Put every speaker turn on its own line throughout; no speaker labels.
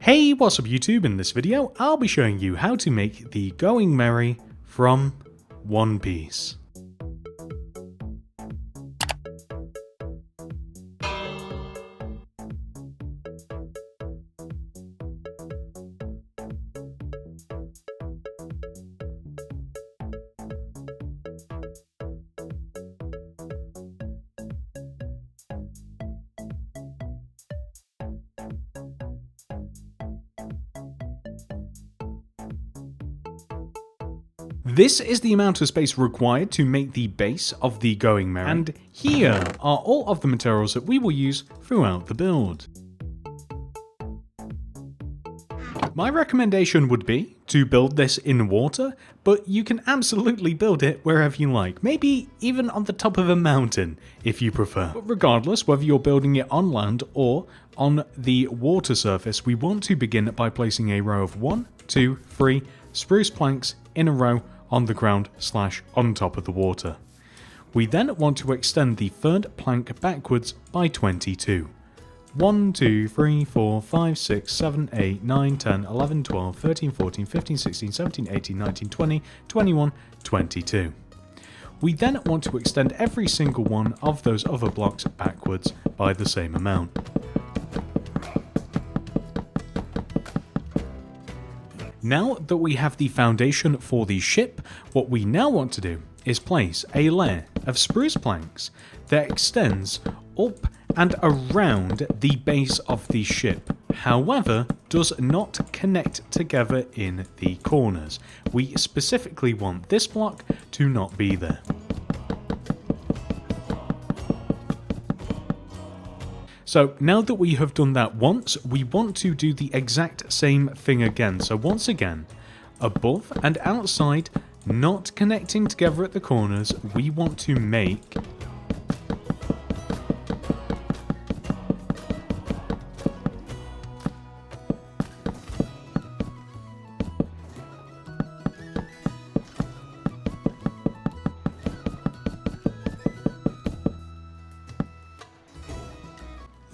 Hey, what's up YouTube? In this video, I'll be showing you how to make the Going Merry from One Piece. This is the amount of space required to make the base of the Going Merry, and here are all of the materials that we will use throughout the build. My recommendation would be to build this in water, but you can absolutely build it wherever you like, maybe even on the top of a mountain if you prefer. But regardless, whether you're building it on land or on the water surface, we want to begin by placing a row of 1, 2, 3 spruce planks in a row on the ground / on top of the water. We then want to extend the third plank backwards by 22. 1, 2, 3, 4, 5, 6, 7, 8, 9, 10, 11, 12, 13, 14, 15, 16, 17, 18, 19, 20, 21, 22. We then want to extend every single one of those other blocks backwards by the same amount. Now that we have the foundation for the ship, what we now want to do is place a layer of spruce planks that extends up and around the base of the ship, however, does not connect together in the corners. We specifically want this block to not be there. So now that we have done that once, we want to do the exact same thing again. So once again, above and outside, not connecting together at the corners, we want to make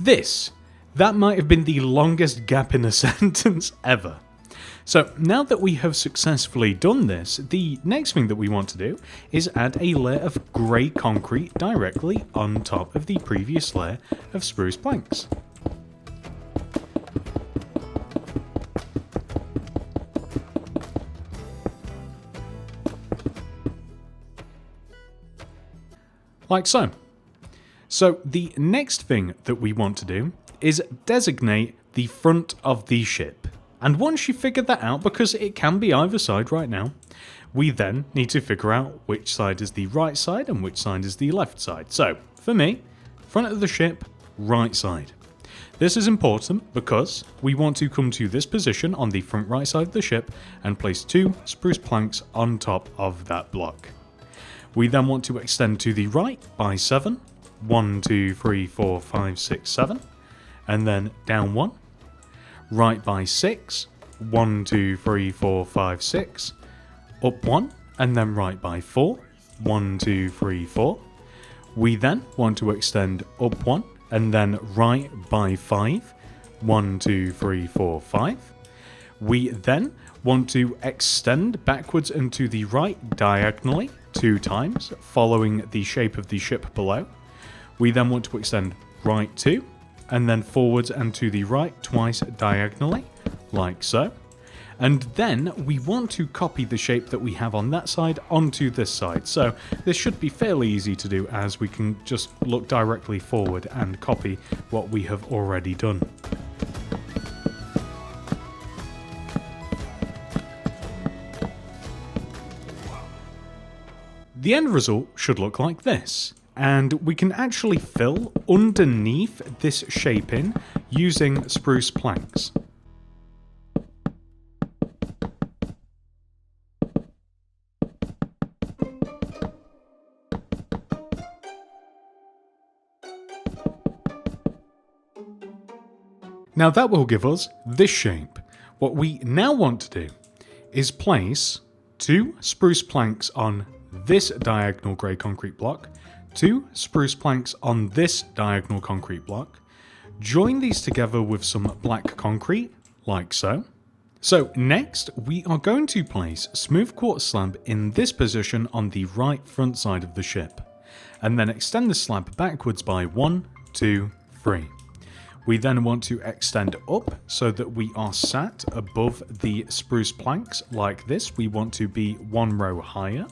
this. That might have been the longest gap in a sentence ever. So now that we have successfully done this, the next thing that we want to do is add a layer of grey concrete directly on top of the previous layer of spruce planks. Like so. So the next thing that we want to do is designate the front of the ship. And once you figure that out, because it can be either side right now, we then need to figure out which side is the right side and which side is the left side. So for me, front of the ship, right side. This is important because we want to come to this position on the front right side of the ship and place 2 spruce planks on top of that block. We then want to extend to the right by 7. 1, 2, 3, 4, 5, 6, 7, and then down 1, right by 6, 1, 2, 3, 4, 5, 6, up 1, and then right by 4, 1, 2, 3, 4. We then want to extend up 1, and then right by 5, 1, 2, 3, 4, 5. We then want to extend backwards and to the right diagonally 2 times, following the shape of the ship below. We then want to extend right 2, and then forwards and to the right twice diagonally, like so. And then we want to copy the shape that we have on that side onto this side. So this should be fairly easy to do, as we can just look directly forward and copy what we have already done. The end result should look like this. And we can actually fill underneath this shape in using spruce planks. Now that will give us this shape. What we now want to do is place 2 spruce planks on this diagonal grey concrete block, 2 spruce planks on this diagonal concrete block, join these together with some black concrete, like so. So next, we are going to place smooth quartz slab in this position on the right front side of the ship, and then extend the slab backwards by 1, 2, 3. We then want to extend up so that we are sat above the spruce planks like this. We want to be 1 row higher.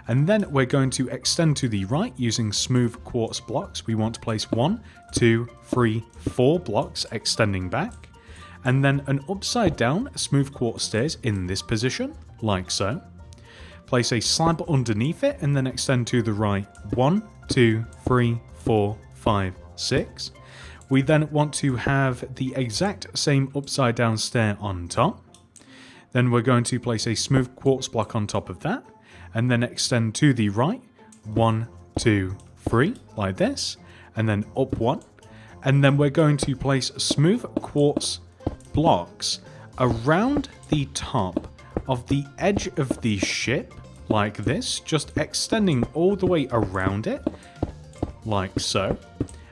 And then we're going to extend to the right using smooth quartz blocks. We want to place 1, 2, 3, 4 blocks extending back. And then an upside down smooth quartz stairs in this position, like so. Place a slab underneath it and then extend to the right 1, 2, 3, 4, 5, 6. We then want to have the exact same upside down stair on top. Then we're going to place a smooth quartz block on top of that. And then extend to the right 1, 2, 3, like this. And then up 1. And then we're going to place smooth quartz blocks around the top of the edge of the ship, like this, just extending all the way around it, like so.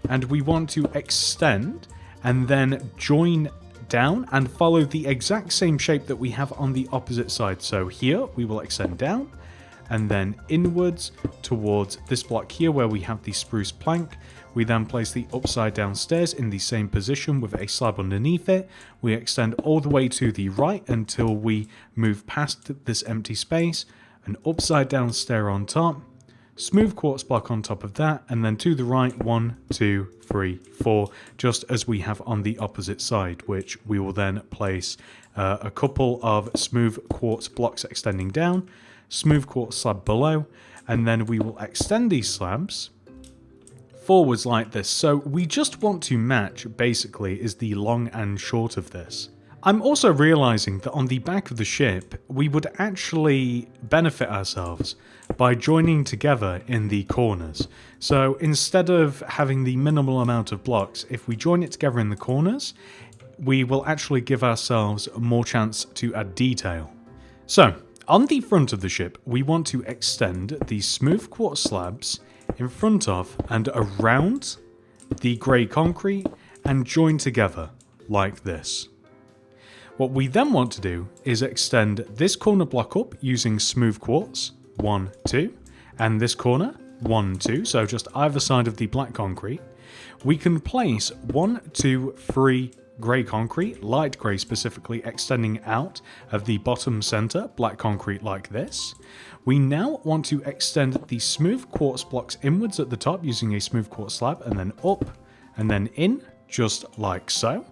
And we want to extend and then join down and follow the exact same shape that we have on the opposite side. So here we will extend down and then inwards towards this block here where we have the spruce plank. We then place the upside down stairs in the same position with a slab underneath it. We extend all the way to the right until we move past this empty space. An upside down stair on top, smooth quartz block on top of that, and then to the right 1, 2, 3, 4, just as we have on the opposite side, which we will then place a couple of smooth quartz blocks extending down, smooth quartz slab below, and then we will extend these slabs forwards like this. So we just want to match, basically, is the long and short of this. I'm also realizing that on the back of the ship, we would actually benefit ourselves by joining together in the corners. So instead of having the minimal amount of blocks, if we join it together in the corners, we will actually give ourselves more chance to add detail. So on the front of the ship, we want to extend the smooth quartz slabs in front of and around the grey concrete and join together like this. What we then want to do is extend this corner block up using smooth quartz, 1, 2, and this corner, 1, 2, so just either side of the black concrete. We can place 1, 2, 3 grey concrete, light grey specifically, extending out of the bottom centre, black concrete like this. We now want to extend the smooth quartz blocks inwards at the top using a smooth quartz slab, and then up, and then in, just like so.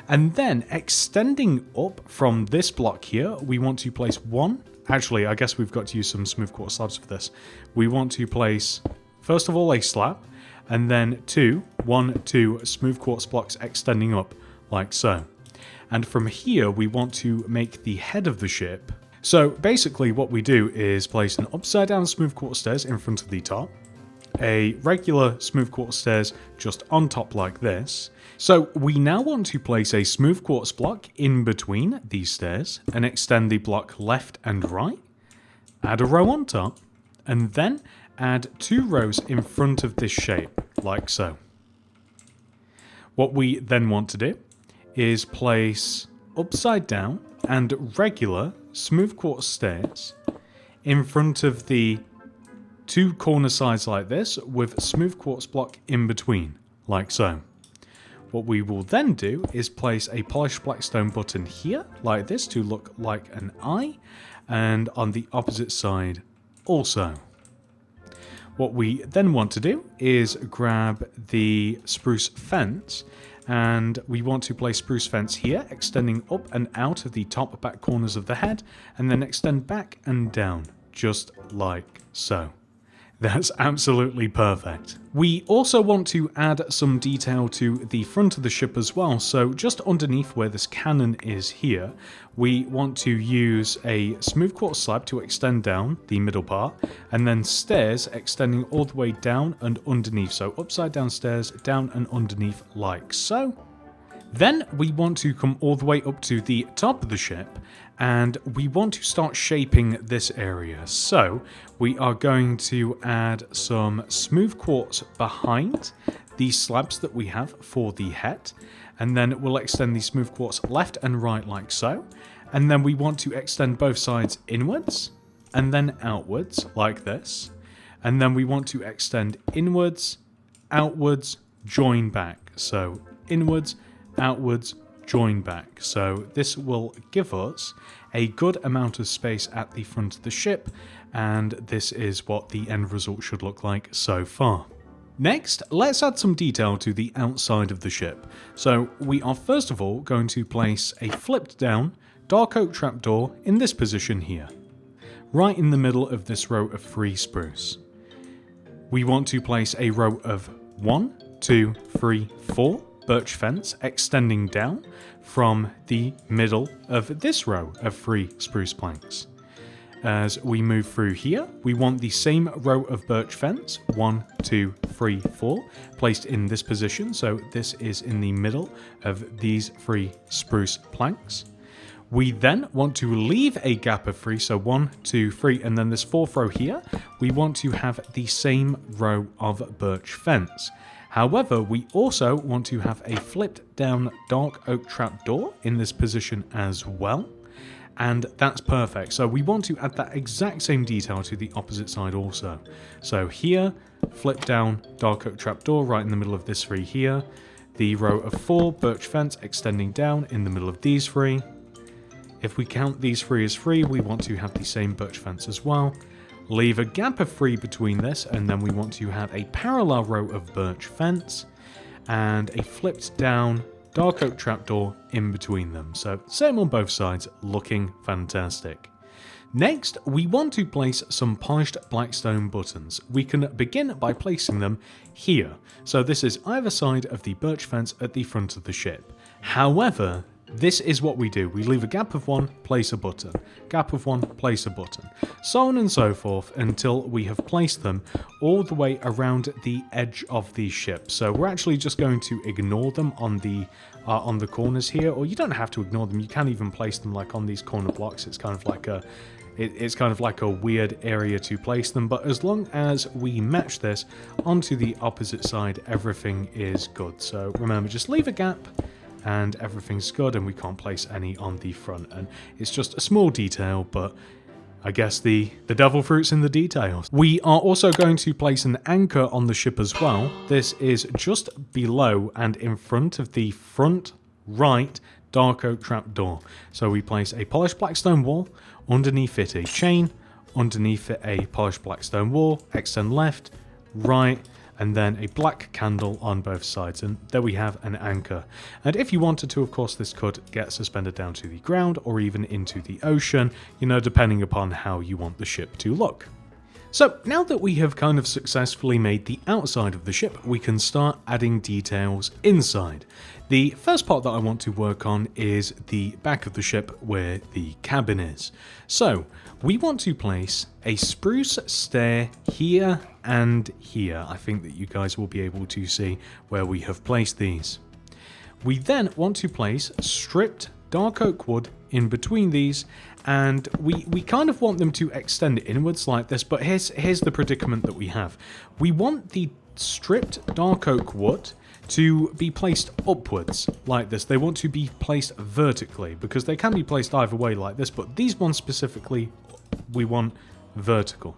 And then extending up from this block here, we want to place 1, actually I guess we've got to use some smooth quartz slabs for this. We want to place, first of all, a slab, and then 1, 2 smooth quartz blocks extending up like so. And from here we want to make the head of the ship. So basically what we do is place an upside down smooth quartz stairs in front of the top, a regular smooth quartz stairs just on top like this. So we now want to place a smooth quartz block in between these stairs and extend the block left and right, add a row on top, and then add 2 rows in front of this shape like so. What we then want to do is place upside down and regular smooth quartz stairs in front of the 2 corner sides like this with smooth quartz block in between, like so. What we will then do is place a polished black stone button here, like this, to look like an eye, and on the opposite side also. What we then want to do is grab the spruce fence, and we want to place spruce fence here, extending up and out of the top back corners of the head, and then extend back and down, just like so. That's absolutely perfect. We also want to add some detail to the front of the ship as well, so just underneath where this cannon is here, we want to use a smooth quartz slab to extend down the middle part, and then stairs extending all the way down and underneath, so upside down stairs, down and underneath like so. Then we want to come all the way up to the top of the ship, and we want to start shaping this area. So we are going to add some smooth quartz behind these slabs that we have for the head, and then we'll extend the smooth quartz left and right like so, and then we want to extend both sides inwards and then outwards like this, and then we want to extend inwards, outwards, join back. So inwards, outwards, join back. So this will give us a good amount of space at the front of the ship, and this is what the end result should look like so far. Next, let's add some detail to the outside of the ship. So we are first of all going to place a flipped down dark oak trapdoor in this position here, right in the middle of this row of 3 spruce. We want to place a row of 1, 2, 3, 4 birch fence extending down from the middle of this row of 3 spruce planks. As we move through here, we want the same row of birch fence, 1, 2, 3, 4, placed in this position. So this is in the middle of these 3 spruce planks. We then want to leave a gap of 3, so 1, 2, 3, and then this 4th row here, we want to have the same row of birch fence. However, we also want to have a flipped down dark oak trapdoor in this position as well. And that's perfect. So we want to add that exact same detail to the opposite side also. So here, flip down dark oak trapdoor right in the middle of this 3 here. The row of 4 birch fence extending down in the middle of these 3. If we count these 3 as 3, we want to have the same birch fence as well. Leave a gap of 3 between this, and then we want to have a parallel row of birch fence and a flipped down dark oak trapdoor in between them. So same on both sides, looking fantastic. Next, we want to place some polished blackstone buttons. We can begin by placing them here. So this is either side of the birch fence at the front of the ship. However, this is what we do. We leave a gap of 1, place a button. Gap of 1, place a button. So on and so forth until we have placed them all the way around the edge of the ship. So we're actually just going to ignore them on the corners here, or you don't have to ignore them. You can even place them like on these corner blocks. It's kind of like a weird area to place them, but as long as we match this onto the opposite side, everything is good. So remember, just leave a gap and everything's good, and we can't place any on the front. And it's just a small detail, but I guess the devil fruit's in the details. We are also going to place an anchor on the ship as well. This is just below and in front of the front right dark oak trapdoor. So we place a polished blackstone wall, underneath it a chain, underneath it a polished blackstone wall, extend left, right, and then a black candle on both sides, and there we have an anchor. And if you wanted to, of course, this could get suspended down to the ground or even into the ocean, depending upon how you want the ship to look. So now that we have kind of successfully made the outside of the ship, we can start adding details inside. The first part that I want to work on is the back of the ship where the cabin is. So we want to place a spruce stair here and here. I think that you guys will be able to see where we have placed these. We then want to place stripped dark oak wood in between these, and we kind of want them to extend inwards like this, but here's the predicament that we have. We want the stripped dark oak wood to be placed upwards like this. They want to be placed vertically, because they can be placed either way like this, but these ones specifically we want vertical.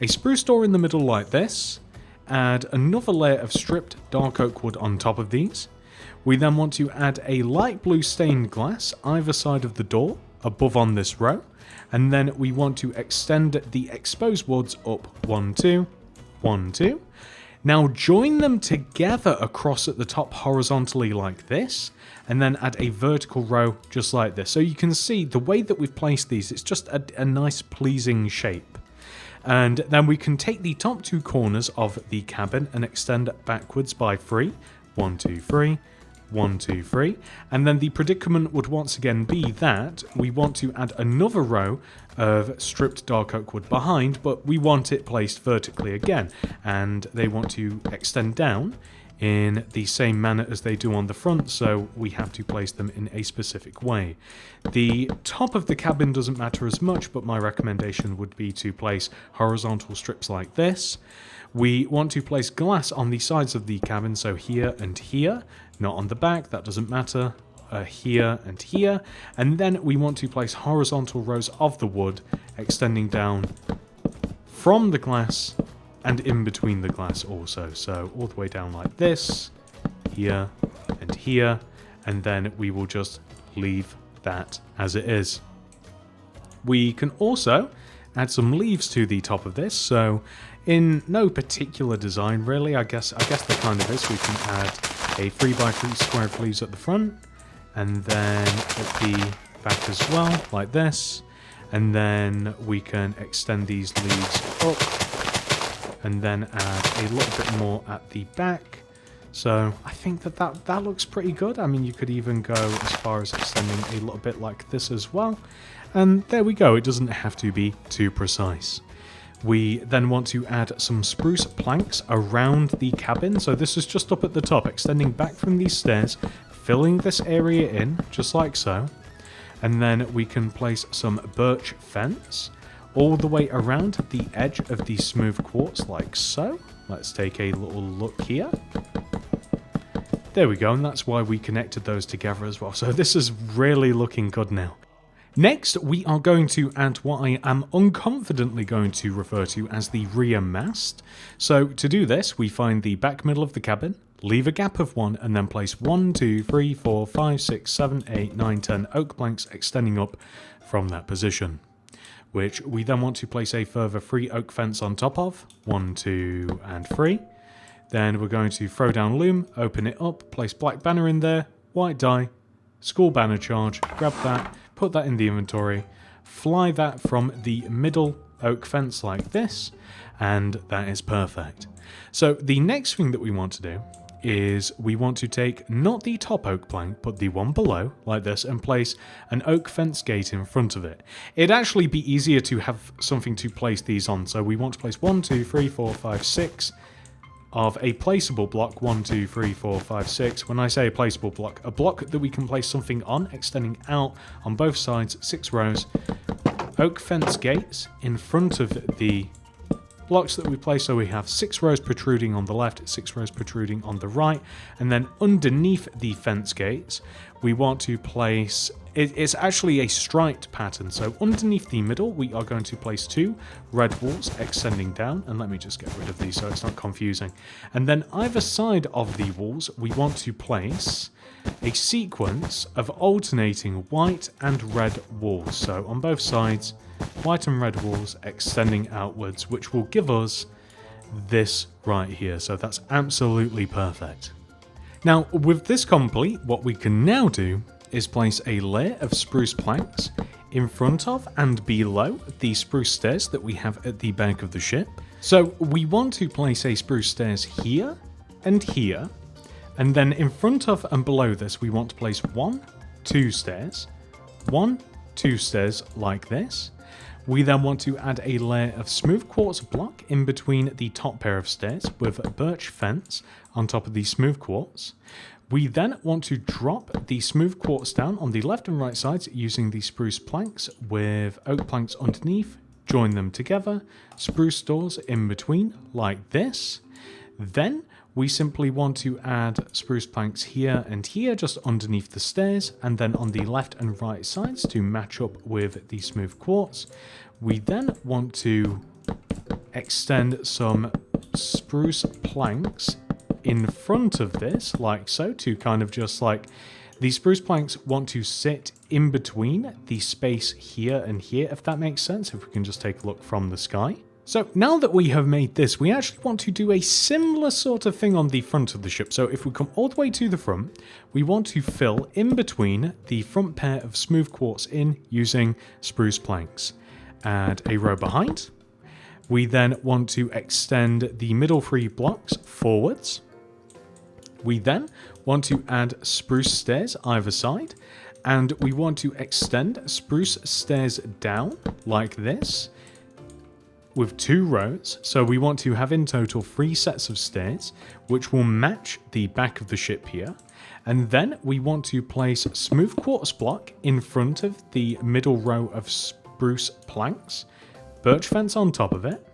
A spruce door in the middle like this, add another layer of stripped dark oak wood on top of these. We then want to add a light blue stained glass either side of the door above on this row, and then we want to extend the exposed woods up 1, 2, 1, 2. Now join them together across at the top horizontally like this, and then add a vertical row just like this. So you can see the way that we've placed these, it's just a nice pleasing shape. And then we can take the top 2 corners of the cabin and extend backwards by 3. 1, 2, 3. 1, 2, 3, and then the predicament would once again be that we want to add another row of stripped dark oak wood behind, but we want it placed vertically again, and they want to extend down in the same manner as they do on the front, so we have to place them in a specific way. The top of the cabin doesn't matter as much, but my recommendation would be to place horizontal strips like this. We want to place glass on the sides of the cabin, so here and here. not on the back, that doesn't matter, here and here. And then we want to place horizontal rows of the wood extending down from the glass and in between the glass also. So all the way down like this, here and here, and then we will just leave that as it is. We can also add some leaves to the top of this, so in no particular design really, I guess there kind of is. We can add a 3x3 square of leaves at the front, and then at the back as well, like this, and then we can extend these leaves up, and then add a little bit more at the back. So I think that looks pretty good. I mean, you could even go as far as extending a little bit like this as well. And there we go, it doesn't have to be too precise. We then want to add some spruce planks around the cabin. So this is just up at the top, extending back from these stairs, filling this area in, just like so. And then we can place some birch fence all the way around the edge of the smooth quartz, like so. Let's take a little look here. There we go, and that's why we connected those together as well. So this is really looking good now. Next, we are going to add what I am unconfidently going to refer to as the rear mast. So to do this, we find the back middle of the cabin, leave a gap of 1, and then place 1, 2, 3, 4, 5, 6, 7, 8, 9, 10 oak planks extending up from that position, which we then want to place a further 3 oak fence on top of, 1, 2, and 3. Then we're going to throw down loom, open it up, place black banner in there, white die, school banner charge, grab that, put that in the inventory, fly that from the middle oak fence like this, and that is perfect. So the next thing that we want to do is we want to take not the top oak plank, but the one below, like this, and place an oak fence gate in front of it. It'd actually be easier to have something to place these on, so we want to place 1, 2, 3, 4, 5, 6 of a placeable block, 1, 2, 3, 4, 5, 6. When I say a placeable block, a block that we can place something on, extending out on both sides, 6 rows, oak fence gates in front of the blocks that we place, so we have 6 rows protruding on the left, 6 rows protruding on the right, and then underneath the fence gates, we want to place, it's actually a striped pattern, so underneath the middle, we are going to place 2 red walls extending down, and let me just get rid of these so it's not confusing. And then either side of the walls, we want to place a sequence of alternating white and red walls, so on both sides, white and red walls extending outwards, which will give us this right here. So that's absolutely perfect. Now, with this complete, what we can now do is place a layer of spruce planks in front of and below the spruce stairs that we have at the back of the ship. So we want to place a spruce stairs here and here, and then in front of and below this, we want to place 1, 2 stairs, 1, 2 stairs like this. We then want to add a layer of smooth quartz block in between the top pair of stairs with a birch fence on top of the smooth quartz. We then want to drop the smooth quartz down on the left and right sides using the spruce planks with oak planks underneath, join them together, spruce doors in between like this. Then we simply want to add spruce planks here and here just underneath the stairs, and then on the left and right sides to match up with the smooth quartz. We then want to extend some spruce planks in front of this, like so, to kind of just like, the spruce planks want to sit in between the space here and here, if that makes sense, if we can just take a look from the sky. So now that we have made this, we actually want to do a similar sort of thing on the front of the ship. So if we come all the way to the front, we want to fill in between the front pair of smooth quartz in using spruce planks. Add a row behind. We then want to extend the middle 3 blocks forwards. We then want to add spruce stairs either side, and we want to extend spruce stairs down like this with 2 rows. So we want to have in total 3 sets of stairs, which will match the back of the ship here. And then we want to place smooth quartz block in front of the middle row of spruce planks, birch fence on top of it.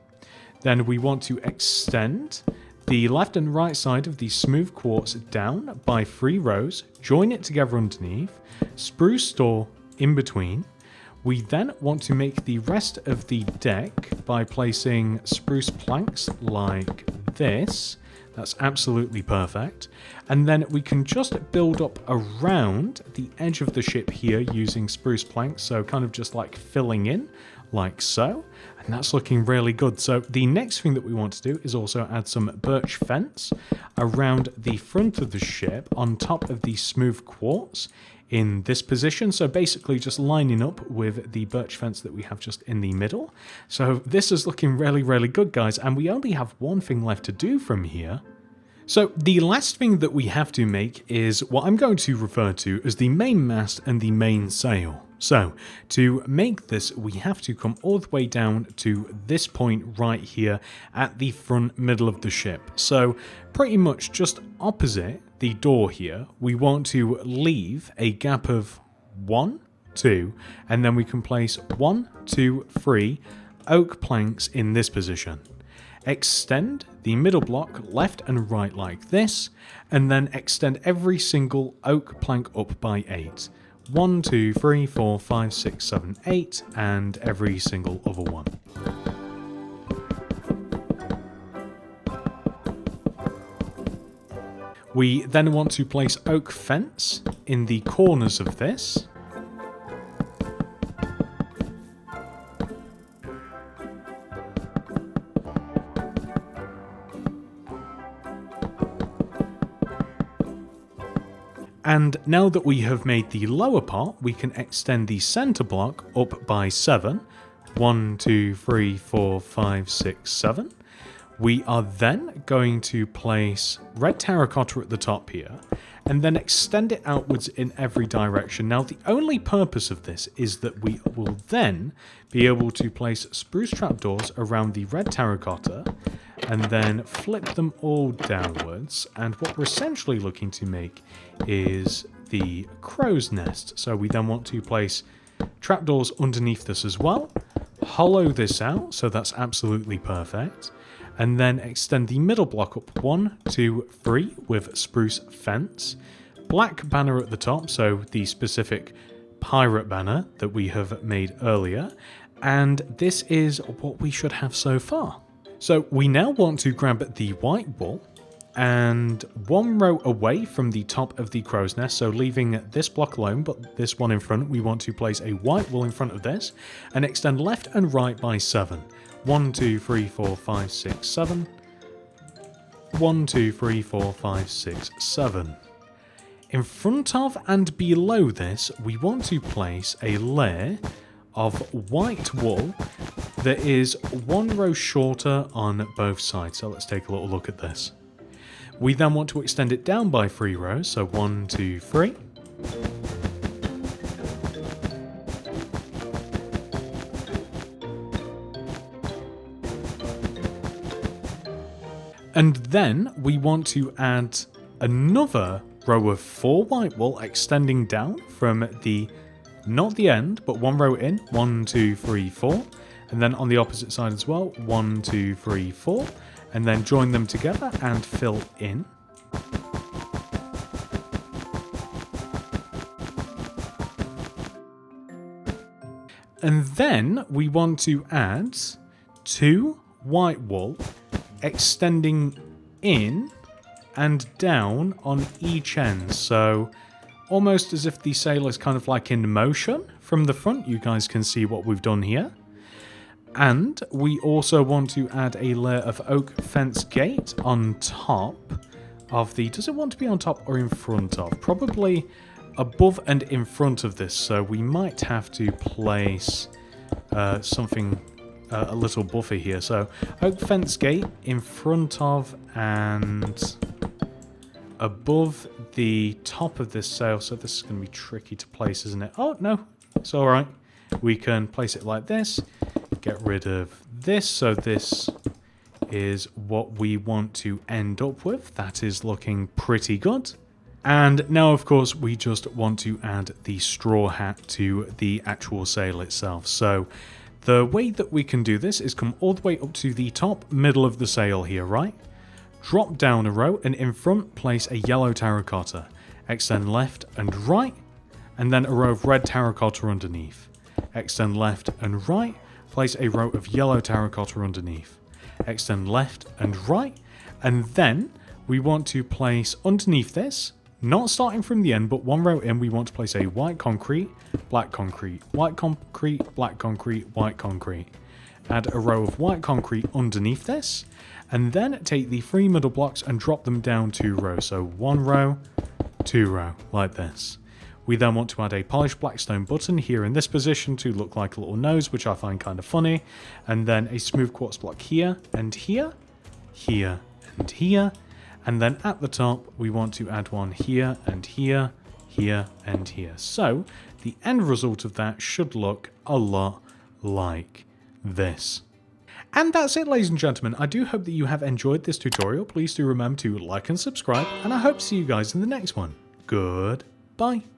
Then we want to extend the left and right side of the smooth quartz down by 3 rows, join it together underneath, spruce door in between. We then want to make the rest of the deck by placing spruce planks like this. That's absolutely perfect. And then we can just build up around the edge of the ship here using spruce planks, so kind of just like filling in like so. And that's looking really good. So the next thing that we want to do is also add some birch fence around the front of the ship on top of the smooth quartz in this position. So basically just lining up with the birch fence that we have just in the middle. So this is looking really, really good, guys. And we only have one thing left to do from here. So the last thing that we have to make is what I'm going to refer to as the main mast and the main sail. So to make this, we have to come all the way down to this point right here at the front middle of the ship. So pretty much just opposite the door here, we want to leave a gap of 1, 2, and then we can place 1, 2, 3 oak planks in this position. Extend the middle block left and right like this, and then extend every single oak plank up by 8. 1, 2, 3, 4, 5, 6, 7, 8, and every single other one. We then want to place oak fence in the corners of this. And now that we have made the lower part, we can extend the center block up by 7. 1, 2, 3, 4, 5, 6, 7. We are then going to place red terracotta at the top here, and then extend it outwards in every direction. Now, the only purpose of this is that we will then be able to place spruce trapdoors around the red terracotta, and then flip them all downwards. And what we're essentially looking to make is the crow's nest. So we then want to place trapdoors underneath this as well, hollow this out, so that's absolutely perfect, and then extend the middle block up 1, 2, 3 with spruce fence, black banner at the top, so the specific pirate banner that we have made earlier, and this is what we should have so far. So we now want to grab the white wool and 1 row away from the top of the crow's nest, so leaving this block alone, but this one in front, we want to place a white wool in front of this and extend left and right by 7. 1, 2, 3, 4, 5, 6, 7. 1, 2, 3, 4, 5, 6, 7. In front of and below this, we want to place a layer of white wool that is 1 row shorter on both sides. So let's take a little look at this. We then want to extend it down by 3 rows, so 1, 2, 3. And then we want to add another row of 4 white wool extending down from the, not the end, but 1 row in, 1, 2, 3, 4. And then on the opposite side as well, 1, 2, 3, 4. And then join them together and fill in. And then we want to add 2 white wool extending in and down on each end. So almost as if the sail is kind of like in motion from the front. You guys can see what we've done here. And we also want to add a layer of oak fence gate on top of the... Does it want to be on top or in front of? Probably above and in front of this. So we might have to place something, a little buffer here. So oak fence gate in front of and above the top of this sail. So this is going to be tricky to place, isn't it? Oh, no. It's all right. We can place it like this. Get rid of this, so this is what we want to end up with. That is looking pretty good. And now, of course, we just want to add the straw hat to the actual sail itself. So the way that we can do this is come all the way up to the top middle of the sail here, right? drop down a row, and in front place a yellow terracotta. Extend left and right, and then a row of red terracotta underneath. Extend left and right, place a row of yellow terracotta underneath. Extend left and right, and then we want to place underneath this, not starting from the end, but one row in, we want to place a white concrete, black concrete, white concrete, black concrete, white concrete. Add a row of white concrete underneath this, and then take the 3 middle blocks and drop them down 2 rows. So 1 row, 2 row, like this. We then want to add a polished black stone button here in this position to look like a little nose, which I find kind of funny. And then a smooth quartz block here and here, here and here. And then at the top, we want to add one here and here, here and here. So the end result of that should look a lot like this. And that's it, ladies and gentlemen. I do hope that you have enjoyed this tutorial. Please do remember to like and subscribe, and I hope to see you guys in the next one. Goodbye.